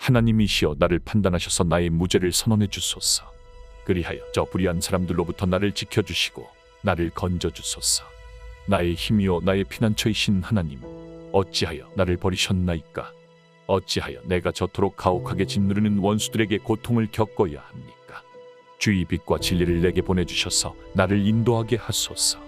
하나님이시여 나를 판단하셔서 나의 무죄를 선언해 주소서. 그리하여 저 불의한 사람들로부터 나를 지켜주시고 나를 건져주소서. 나의 힘이요 나의 피난처이신 하나님, 어찌하여 나를 버리셨나이까? 어찌하여 내가 저토록 가혹하게 짓누르는 원수들에게 고통을 겪어야 합니까? 주의 빛과 진리를 내게 보내주셔서 나를 인도하게 하소서.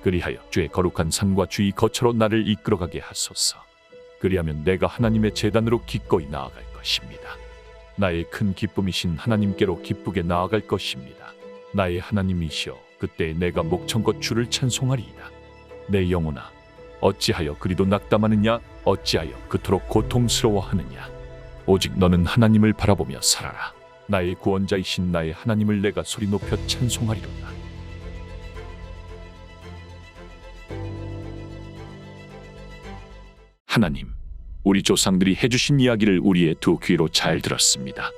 그리하여 주의 거룩한 산과 주의 거처로 나를 이끌어가게 하소서. 그리하면 내가 하나님의 제단으로 기꺼이 나아갈 것입니다. 나의 큰 기쁨이신 하나님께로 기쁘게 나아갈 것입니다. 나의 하나님이시여, 그때 내가 목청껏 주를 찬송하리이다. 내 영혼아, 어찌하여 그리도 낙담하느냐? 어찌하여 그토록 고통스러워하느냐? 오직 너는 하나님을 바라보며 살아라. 나의 구원자이신 나의 하나님을 내가 소리 높여 찬송하리로다. 하나님, 우리 조상들이 해주신 이야기를 우리의 두 귀로 잘 들었습니다.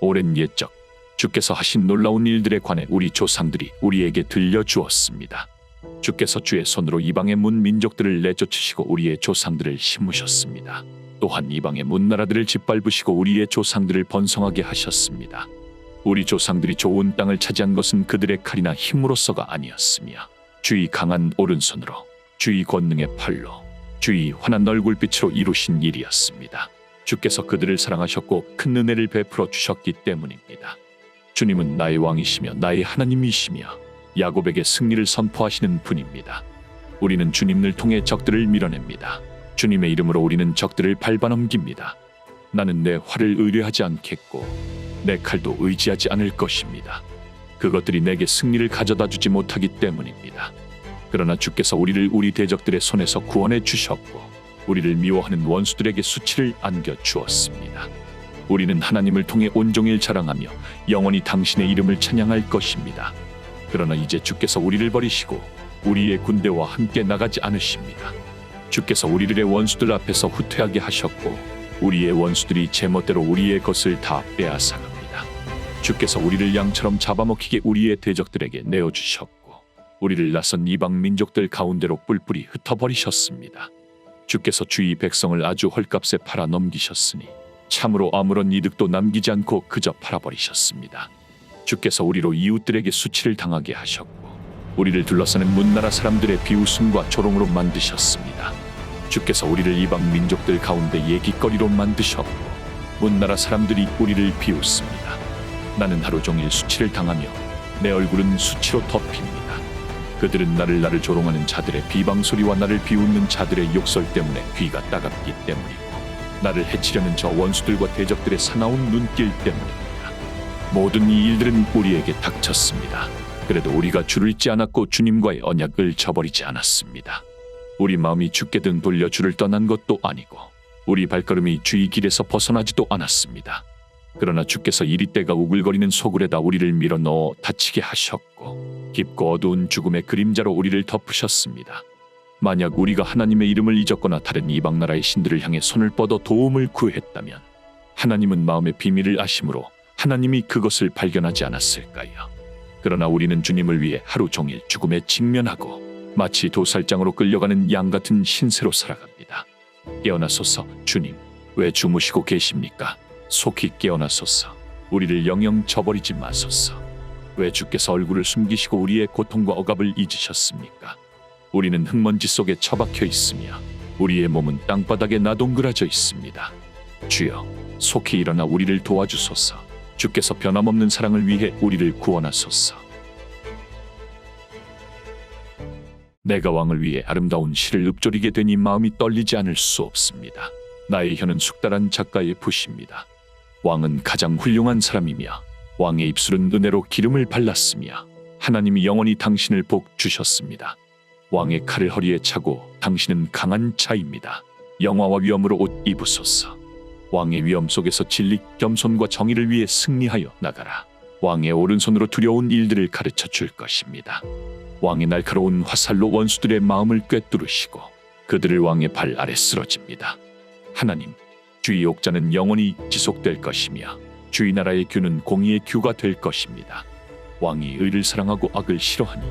오랜 옛적 주께서 하신 놀라운 일들에 관해 우리 조상들이 우리에게 들려주었습니다. 주께서 주의 손으로 이방의 문 민족들을 내쫓으시고 우리의 조상들을 심으셨습니다. 또한 이방의 문나라들을 짓밟으시고 우리의 조상들을 번성하게 하셨습니다. 우리 조상들이 좋은 땅을 차지한 것은 그들의 칼이나 힘으로서가 아니었으며 주의 강한 오른손으로, 주의 권능의 팔로, 주의 환한 얼굴빛으로 이루신 일이었습니다. 주께서 그들을 사랑하셨고 큰 은혜를 베풀어 주셨기 때문입니다. 주님은 나의 왕이시며 나의 하나님이시며 야곱에게 승리를 선포하시는 분입니다. 우리는 주님을 통해 적들을 밀어냅니다. 주님의 이름으로 우리는 적들을 밟아넘깁니다. 나는 내 활을 의뢰하지 않겠고 내 칼도 의지하지 않을 것입니다. 그것들이 내게 승리를 가져다 주지 못하기 때문입니다. 그러나 주께서 우리를 우리 대적들의 손에서 구원해 주셨고 우리를 미워하는 원수들에게 수치를 안겨 주었습니다. 우리는 하나님을 통해 온종일 자랑하며 영원히 당신의 이름을 찬양할 것입니다. 그러나 이제 주께서 우리를 버리시고 우리의 군대와 함께 나가지 않으십니다. 주께서 우리들의 원수들 앞에서 후퇴하게 하셨고 우리의 원수들이 제멋대로 우리의 것을 다 빼앗아갑니다. 주께서 우리를 양처럼 잡아먹히게 우리의 대적들에게 내어주셨고 우리를 낯선 이방 민족들 가운데로 뿔뿔이 흩어버리셨습니다. 주께서 주의 백성을 아주 헐값에 팔아 넘기셨으니 참으로 아무런 이득도 남기지 않고 그저 팔아버리셨습니다. 주께서 우리로 이웃들에게 수치를 당하게 하셨고 우리를 둘러싸는 문나라 사람들의 비웃음과 조롱으로 만드셨습니다. 주께서 우리를 이방 민족들 가운데 얘기거리로 만드셨고 문나라 사람들이 우리를 비웃습니다. 나는 하루 종일 수치를 당하며 내 얼굴은 수치로 덮입니다. 그들은 나를 조롱하는 자들의 비방소리와 나를 비웃는 자들의 욕설 때문에 귀가 따갑기 때문이고 나를 해치려는 저 원수들과 대적들의 사나운 눈길 때문입니다. 모든 이 일들은 우리에게 닥쳤습니다. 그래도 우리가 주를 잊지 않았고 주님과의 언약을 저버리지 않았습니다. 우리 마음이 주께 등 돌려 주를 떠난 것도 아니고 우리 발걸음이 주의 길에서 벗어나지도 않았습니다. 그러나 주께서 이리 때가 우글거리는 소굴에다 우리를 밀어넣어 다치게 하셨고 깊고 어두운 죽음의 그림자로 우리를 덮으셨습니다. 만약 우리가 하나님의 이름을 잊었거나 다른 이방 나라의 신들을 향해 손을 뻗어 도움을 구했다면 하나님은 마음의 비밀을 아심으로 하나님이 그것을 발견하지 않았을까요? 그러나 우리는 주님을 위해 하루 종일 죽음에 직면하고 마치 도살장으로 끌려가는 양 같은 신세로 살아갑니다. 깨어나소서. 주님, 왜 주무시고 계십니까? 속히 깨어나소서. 우리를 영영 저버리지 마소서. 왜 주께서 얼굴을 숨기시고 우리의 고통과 억압을 잊으셨습니까? 우리는 흙먼지 속에 처박혀 있으며 우리의 몸은 땅바닥에 나동그라져 있습니다. 주여, 속히 일어나 우리를 도와주소서. 주께서 변함없는 사랑을 위해 우리를 구원하소서. 내가 왕을 위해 아름다운 시를 읊조리게 되니 마음이 떨리지 않을 수 없습니다. 나의 혀는 숙달한 작가의 붓입니다. 왕은 가장 훌륭한 사람이며 왕의 입술은 은혜로 기름을 발랐으며 하나님이 영원히 당신을 복 주셨습니다. 왕의 칼을 허리에 차고 당신은 강한 자입니다. 영화와 위엄으로 옷 입으소서. 왕의 위엄 속에서 진리, 겸손과 정의를 위해 승리하여 나가라. 왕의 오른손으로 두려운 일들을 가르쳐 줄 것입니다. 왕의 날카로운 화살로 원수들의 마음을 꿰뚫으시고 그들을 왕의 발 아래 쓰러집니다. 하나님, 주의 옥자는 영원히 지속될 것이며 주의 나라의 규는 공의의 규가 될 것입니다. 왕이 의를 사랑하고 악을 싫어하니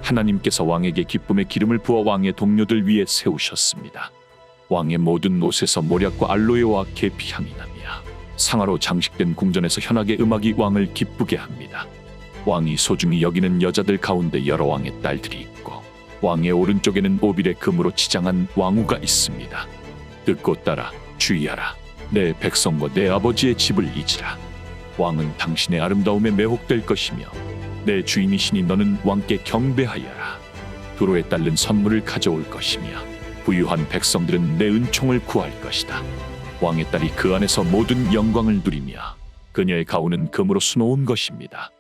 하나님께서 왕에게 기쁨의 기름을 부어 왕의 동료들 위에 세우셨습니다. 왕의 모든 옷에서 모략과 알로에와 계피향이 나며 상아로 장식된 궁전에서 현악의 음악이 왕을 기쁘게 합니다. 왕이 소중히 여기는 여자들 가운데 여러 왕의 딸들이 있고 왕의 오른쪽에는 오빌의 금으로 치장한 왕후가 있습니다. 듣고 따라 주의하라. 내 백성과 내 아버지의 집을 잊으라. 왕은 당신의 아름다움에 매혹될 것이며 내 주인이시니 너는 왕께 경배하여라. 두로에 따른 선물을 가져올 것이며 부유한 백성들은 내 은총을 구할 것이다. 왕의 딸이 그 안에서 모든 영광을 누리며 그녀의 가운은 금으로 수놓은 것입니다.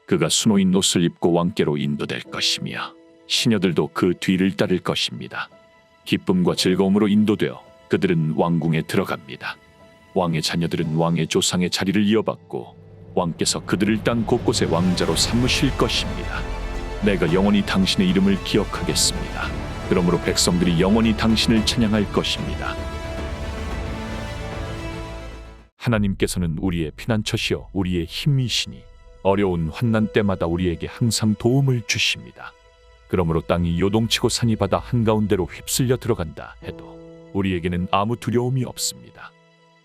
그가 수놓인 옷을 입고 왕께로 인도될 것이며 시녀들도 그 뒤를 따를 것입니다. 기쁨과 즐거움으로 인도되어 그들은 왕궁에 들어갑니다. 왕의 자녀들은 왕의 조상의 자리를 이어받고 왕께서 그들을 땅 곳곳에 왕자로 삼으실 것입니다. 내가 영원히 당신의 이름을 기억하겠습니다. 그러므로 백성들이 영원히 당신을 찬양할 것입니다. 하나님께서는 우리의 피난처시여 우리의 힘이시니 어려운 환난 때마다 우리에게 항상 도움을 주십니다. 그러므로 땅이 요동치고 산이 바다 한가운데로 휩쓸려 들어간다 해도 우리에게는 아무 두려움이 없습니다.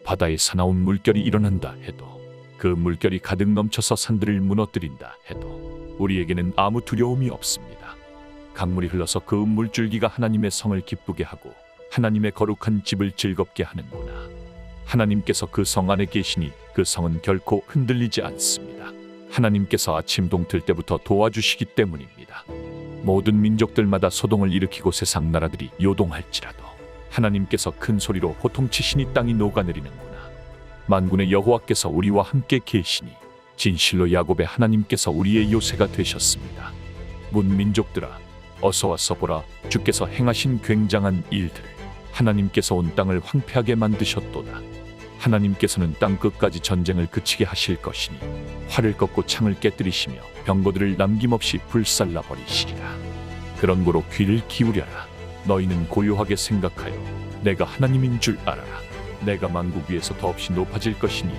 바다에 사나운 물결이 일어난다 해도 그 물결이 가득 넘쳐서 산들을 무너뜨린다 해도 우리에게는 아무 두려움이 없습니다. 강물이 흘러서 그 물줄기가 하나님의 성을 기쁘게 하고 하나님의 거룩한 집을 즐겁게 하는구나. 하나님께서 그 성 안에 계시니 그 성은 결코 흔들리지 않습니다. 하나님께서 아침 동틀 때부터 도와주시기 때문입니다. 모든 민족들마다 소동을 일으키고 세상 나라들이 요동할지라도 하나님께서 큰 소리로 호통치시니 땅이 녹아내리는구나. 만군의 여호와께서 우리와 함께 계시니 진실로 야곱의 하나님께서 우리의 요새가 되셨습니다. 문민족들아 어서 와서 보라. 주께서 행하신 굉장한 일들을. 하나님께서 온 땅을 황폐하게 만드셨도다. 하나님께서는 땅 끝까지 전쟁을 그치게 하실 것이니 활을 꺾고 창을 깨뜨리시며 병거들을 남김없이 불살라 버리시리라. 그런 고로 귀를 기울여라. 너희는 고요하게 생각하여 내가 하나님인 줄 알아라. 내가 만국 위에서 더없이 높아질 것이니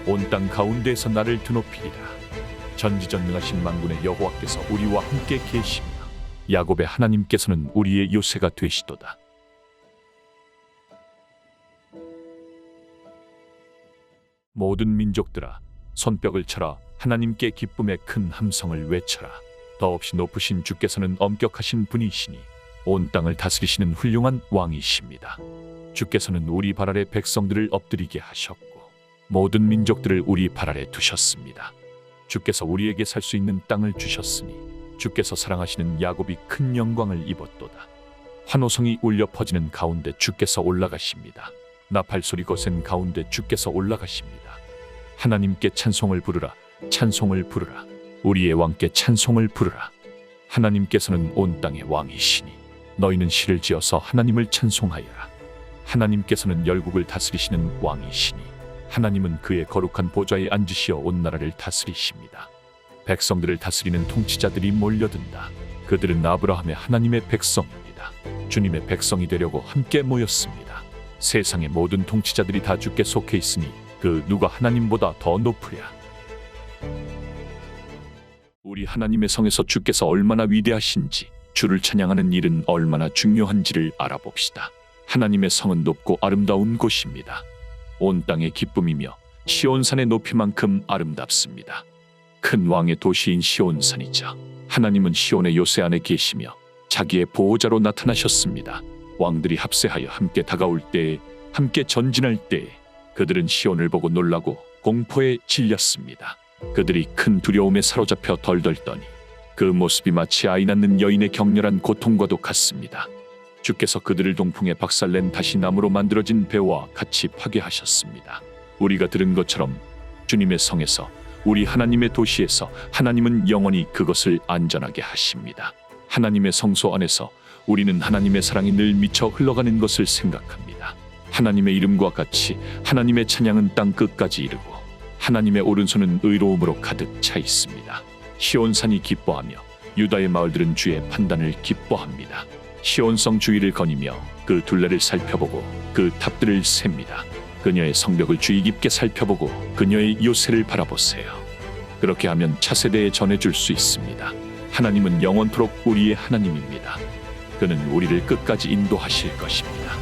온 땅 가운데에서 나를 드높이리라. 전지전능하신 만군의 여호와께서 우리와 함께 계시며 야곱의 하나님께서는 우리의 요새가 되시도다. 모든 민족들아 손뼉을 쳐라. 하나님께 기쁨의 큰 함성을 외쳐라. 더없이 높으신 주께서는 엄격하신 분이시니 온 땅을 다스리시는 훌륭한 왕이십니다. 주께서는 우리 발 아래 백성들을 엎드리게 하셨고 모든 민족들을 우리 발 아래 두셨습니다. 주께서 우리에게 살 수 있는 땅을 주셨으니 주께서 사랑하시는 야곱이 큰 영광을 입었도다. 환호성이 울려 퍼지는 가운데 주께서 올라가십니다. 나팔소리 거센 가운데 주께서 올라가십니다. 하나님께 찬송을 부르라. 찬송을 부르라. 우리의 왕께 찬송을 부르라. 하나님께서는 온 땅의 왕이시니 너희는 시를 지어서 하나님을 찬송하여라. 하나님께서는 열국을 다스리시는 왕이시니 하나님은 그의 거룩한 보좌에 앉으시어 온 나라를 다스리십니다. 백성들을 다스리는 통치자들이 몰려든다. 그들은 아브라함의 하나님의 백성입니다. 주님의 백성이 되려고 함께 모였습니다. 세상의 모든 통치자들이 다 주께 속해 있으니 그 누가 하나님보다 더 높으랴. 우리 하나님의 성에서 주께서 얼마나 위대하신지 주를 찬양하는 일은 얼마나 중요한지를 알아봅시다. 하나님의 성은 높고 아름다운 곳입니다. 온 땅의 기쁨이며 시온산의 높이만큼 아름답습니다. 큰 왕의 도시인 시온산이죠. 하나님은 시온의 요새 안에 계시며 자기의 보호자로 나타나셨습니다. 왕들이 합세하여 함께 다가올 때에 함께 전진할 때에 그들은 시온을 보고 놀라고 공포에 질렸습니다. 그들이 큰 두려움에 사로잡혀 덜덜 떠니 그 모습이 마치 아이 낳는 여인의 격렬한 고통과도 같습니다. 주께서 그들을 동풍에 박살낸 다시 나무로 만들어진 배와 같이 파괴하셨습니다. 우리가 들은 것처럼 주님의 성에서 우리 하나님의 도시에서 하나님은 영원히 그것을 안전하게 하십니다. 하나님의 성소 안에서 우리는 하나님의 사랑이 늘 미쳐 흘러가는 것을 생각합니다. 하나님의 이름과 같이 하나님의 찬양은 땅 끝까지 이르고 하나님의 오른손은 의로움으로 가득 차 있습니다. 시온산이 기뻐하며 유다의 마을들은 주의 판단을 기뻐합니다. 시온성 주위를 거니며 그 둘레를 살펴보고 그 탑들을 셉니다. 그녀의 성벽을 주의 깊게 살펴보고 그녀의 요새를 바라보세요. 그렇게 하면 차세대에 전해줄 수 있습니다. 하나님은 영원토록 우리의 하나님입니다. 그는 우리를 끝까지 인도하실 것입니다.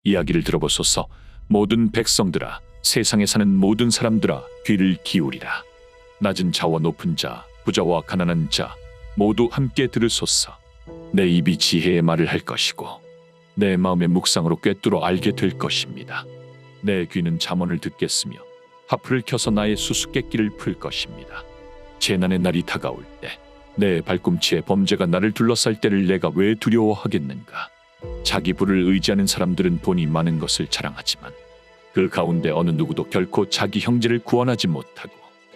이야기를 들어보소서. 모든 백성들아, 세상에 사는 모든 사람들아, 귀를 기울이라. 낮은 자와 높은 자, 부자와 가난한 자 모두 함께 들으소서. 내 입이 지혜의 말을 할 것이고 내 마음의 묵상으로 꿰뚫어 알게 될 것입니다. 내 귀는 잠언을 듣겠으며 하프를 켜서 나의 수수께끼를 풀 것입니다. 재난의 날이 다가올 때, 내 발꿈치에 범죄가 나를 둘러쌀 때를 내가 왜 두려워하겠는가. 자기 부를 의지하는 사람들은 돈이 많은 것을 자랑하지만 그 가운데 어느 누구도 결코 자기 형제를 구원하지 못하고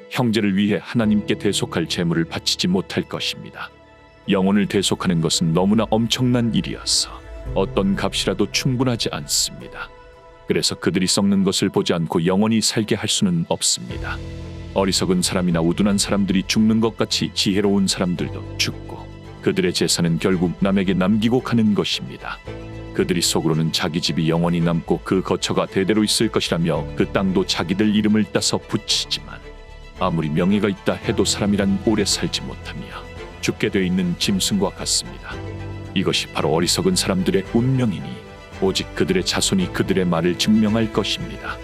형제를 위해 하나님께 대속할 제물을 바치지 못할 것입니다. 영혼을 대속하는 것은 너무나 엄청난 일이어서 어떤 값이라도 충분하지 않습니다. 그래서 그들이 썩는 것을 보지 않고 영원히 살게 할 수는 없습니다. 어리석은 사람이나 우둔한 사람들이 죽는 것 같이 지혜로운 사람들도 죽고 그들의 재산은 결국 남에게 남기고 가는 것입니다. 그들이 속으로는 자기 집이 영원히 남고 그 거처가 대대로 있을 것이라며 그 땅도 자기들 이름을 따서 붙이지만 아무리 명예가 있다 해도 사람이란 오래 살지 못하며 죽게 돼 있는 짐승과 같습니다. 이것이 바로 어리석은 사람들의 운명이니 오직 그들의 자손이 그들의 말을 증명할 것입니다.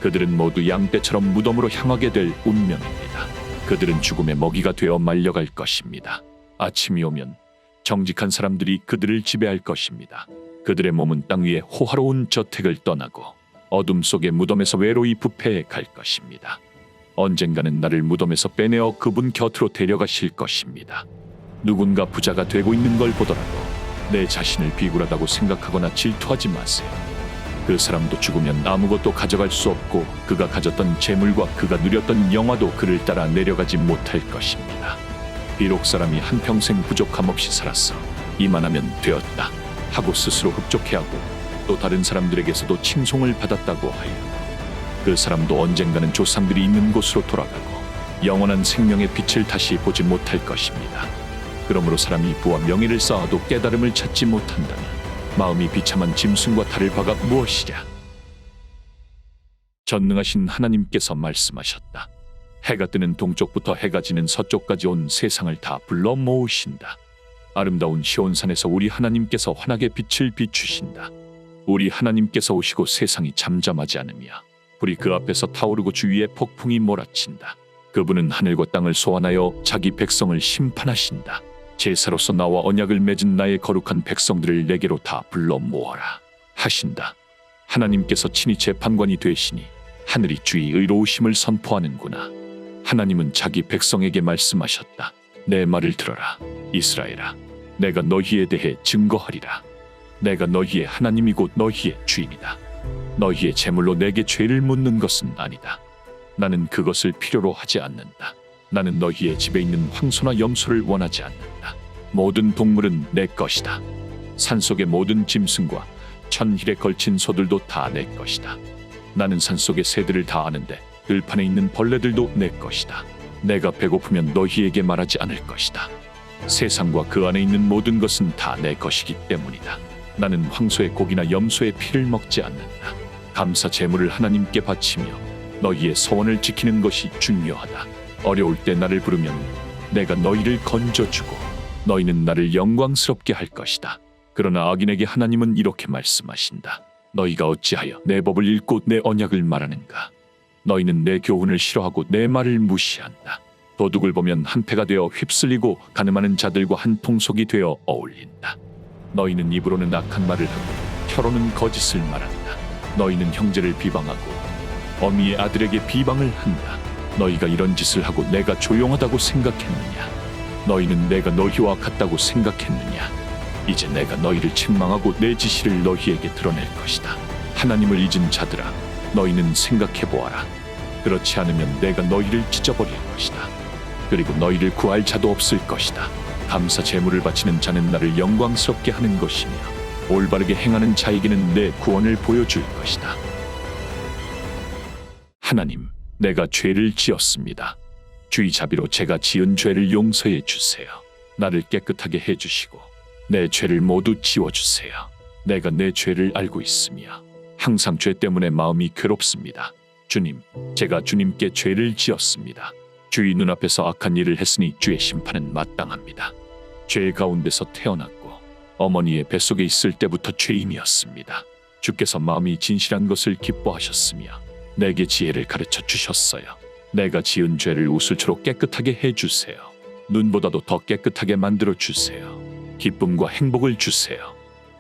그들은 모두 양떼처럼 무덤으로 향하게 될 운명입니다. 그들은 죽음의 먹이가 되어 말려갈 것입니다. 아침이 오면 정직한 사람들이 그들을 지배할 것입니다. 그들의 몸은 땅 위에 호화로운 저택을 떠나고 어둠 속의 무덤에서 외로이 부패해 갈 것입니다. 언젠가는 나를 무덤에서 빼내어 그분 곁으로 데려가실 것입니다. 누군가 부자가 되고 있는 걸 보더라도 내 자신을 비굴하다고 생각하거나 질투하지 마세요. 그 사람도 죽으면 아무것도 가져갈 수 없고 그가 가졌던 재물과 그가 누렸던 영화도 그를 따라 내려가지 못할 것입니다. 비록 사람이 한평생 부족함 없이 살았어 이만하면 되었다 하고 스스로 흡족해하고 또 다른 사람들에게서도 칭송을 받았다고 하여 그 사람도 언젠가는 조상들이 있는 곳으로 돌아가고 영원한 생명의 빛을 다시 보지 못할 것입니다. 그러므로 사람이 부와 명예를 쌓아도 깨달음을 찾지 못한다면 마음이 비참한 짐승과 다를 바가 무엇이랴. 전능하신 하나님께서 말씀하셨다. 해가 뜨는 동쪽부터 해가 지는 서쪽까지 온 세상을 다 불러 모으신다. 아름다운 시온산에서 우리 하나님께서 환하게 빛을 비추신다. 우리 하나님께서 오시고 세상이 잠잠하지 않으며 불이 그 앞에서 타오르고 주위에 폭풍이 몰아친다. 그분은 하늘과 땅을 소환하여 자기 백성을 심판하신다. 제사로서 나와 언약을 맺은 나의 거룩한 백성들을 내게로 다 불러 모아라 하신다. 하나님께서 친히 재판관이 되시니 하늘이 주의 의로우심을 선포하는구나. 하나님은 자기 백성에게 말씀하셨다. 내 말을 들어라. 이스라엘아, 내가 너희에 대해 증거하리라. 내가 너희의 하나님이고 너희의 주인이다. 너희의 재물로 내게 죄를 묻는 것은 아니다. 나는 그것을 필요로 하지 않는다. 나는 너희의 집에 있는 황소나 염소를 원하지 않는다. 모든 동물은 내 것이다. 산속의 모든 짐승과 천힐에 걸친 소들도 다 내 것이다. 나는 산속의 새들을 다 아는데 들판에 있는 벌레들도 내 것이다. 내가 배고프면 너희에게 말하지 않을 것이다. 세상과 그 안에 있는 모든 것은 다 내 것이기 때문이다. 나는 황소의 고기나 염소의 피를 먹지 않는다. 감사 제물을 하나님께 바치며 너희의 서원을 지키는 것이 중요하다. 어려울 때 나를 부르면 내가 너희를 건져주고 너희는 나를 영광스럽게 할 것이다. 그러나 악인에게 하나님은 이렇게 말씀하신다. 너희가 어찌하여 내 법을 읽고 내 언약을 말하는가? 너희는 내 교훈을 싫어하고 내 말을 무시한다. 도둑을 보면 한패가 되어 휩쓸리고 가늠하는 자들과 한 통속이 되어 어울린다. 너희는 입으로는 악한 말을 하고 혀로는 거짓을 말한다. 너희는 형제를 비방하고 어미의 아들에게 비방을 한다. 너희가 이런 짓을 하고 내가 조용하다고 생각했느냐? 너희는 내가 너희와 같다고 생각했느냐? 이제 내가 너희를 책망하고 내 지시를 너희에게 드러낼 것이다. 하나님을 잊은 자들아, 너희는 생각해보아라. 그렇지 않으면 내가 너희를 찢어버릴 것이다. 그리고 너희를 구할 자도 없을 것이다. 감사 제물을 바치는 자는 나를 영광스럽게 하는 것이며 올바르게 행하는 자에게는 내 구원을 보여줄 것이다. 하나님, 내가 죄를 지었습니다. 주의 자비로 제가 지은 죄를 용서해 주세요. 나를 깨끗하게 해주시고 내 죄를 모두 지워주세요. 내가 내 죄를 알고 있으며 항상 죄 때문에 마음이 괴롭습니다. 주님, 제가 주님께 죄를 지었습니다. 주의 눈앞에서 악한 일을 했으니 주의 심판은 마땅합니다. 죄 가운데서 태어났고 어머니의 뱃속에 있을 때부터 죄인이었습니다. 주께서 마음이 진실한 것을 기뻐하셨으며 내게 지혜를 가르쳐 주셨어요. 내가 지은 죄를 우슬초록 깨끗하게 해주세요. 눈보다도 더 깨끗하게 만들어 주세요. 기쁨과 행복을 주세요.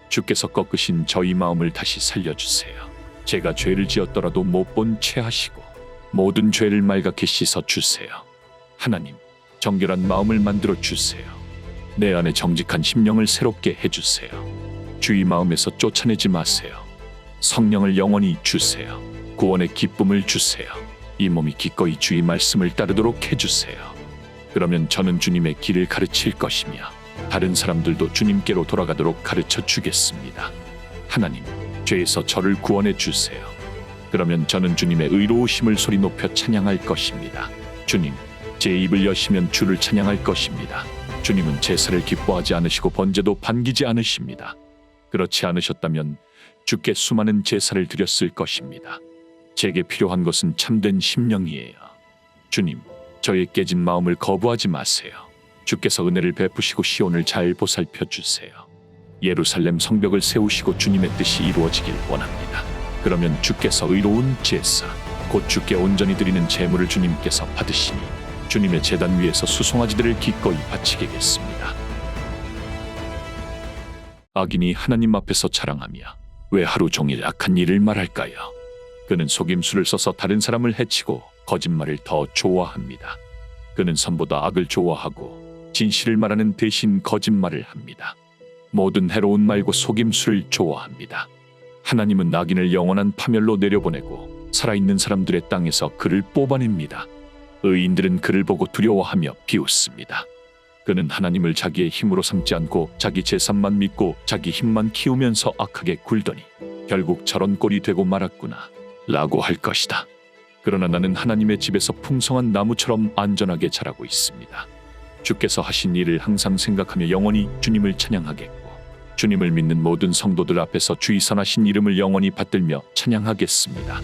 주께서 꺾으신 저희 마음을 다시 살려주세요. 제가 죄를 지었더라도 못 본 채 하시고 모든 죄를 말갛게 씻어 주세요. 하나님, 정결한 마음을 만들어 주세요. 내 안에 정직한 심령을 새롭게 해주세요. 주의 마음에서 쫓아내지 마세요. 성령을 영원히 주세요. 구원의 기쁨을 주세요. 이 몸이 기꺼이 주의 말씀을 따르도록 해주세요. 그러면 저는 주님의 길을 가르칠 것이며 다른 사람들도 주님께로 돌아가도록 가르쳐 주겠습니다. 하나님, 죄에서 저를 구원해 주세요. 그러면 저는 주님의 의로우심을 소리 높여 찬양할 것입니다. 주님, 제 입을 여시면 주를 찬양할 것입니다. 주님은 제사를 기뻐하지 않으시고 번제도 반기지 않으십니다. 그렇지 않으셨다면 주께 수많은 제사를 드렸을 것입니다. 제게 필요한 것은 참된 심령이에요. 주님, 저의 깨진 마음을 거부하지 마세요. 주께서 은혜를 베푸시고 시온을 잘 보살펴 주세요. 예루살렘 성벽을 세우시고 주님의 뜻이 이루어지길 원합니다. 그러면 주께서 의로운 제사, 곧 주께 온전히 드리는 제물을 주님께서 받으시니 주님의 제단 위에서 수송아지들을 기꺼이 바치겠습니다. 악인이 하나님 앞에서 자랑하며 왜 하루 종일 악한 일을 말할까요? 그는 속임수를 써서 다른 사람을 해치고 거짓말을 더 좋아합니다. 그는 선보다 악을 좋아하고 진실을 말하는 대신 거짓말을 합니다. 모든 해로운 말과 속임수를 좋아합니다. 하나님은 악인을 영원한 파멸로 내려보내고 살아있는 사람들의 땅에서 그를 뽑아냅니다. 의인들은 그를 보고 두려워하며 비웃습니다. 그는 하나님을 자기의 힘으로 삼지 않고 자기 재산만 믿고 자기 힘만 키우면서 악하게 굴더니 결국 저런 꼴이 되고 말았구나 라고 할 것이다. 그러나 나는 하나님의 집에서 풍성한 나무처럼 안전하게 자라고 있습니다. 주께서 하신 일을 항상 생각하며 영원히 주님을 찬양하겠고 주님을 믿는 모든 성도들 앞에서 주의 선하신 이름을 영원히 받들며 찬양하겠습니다.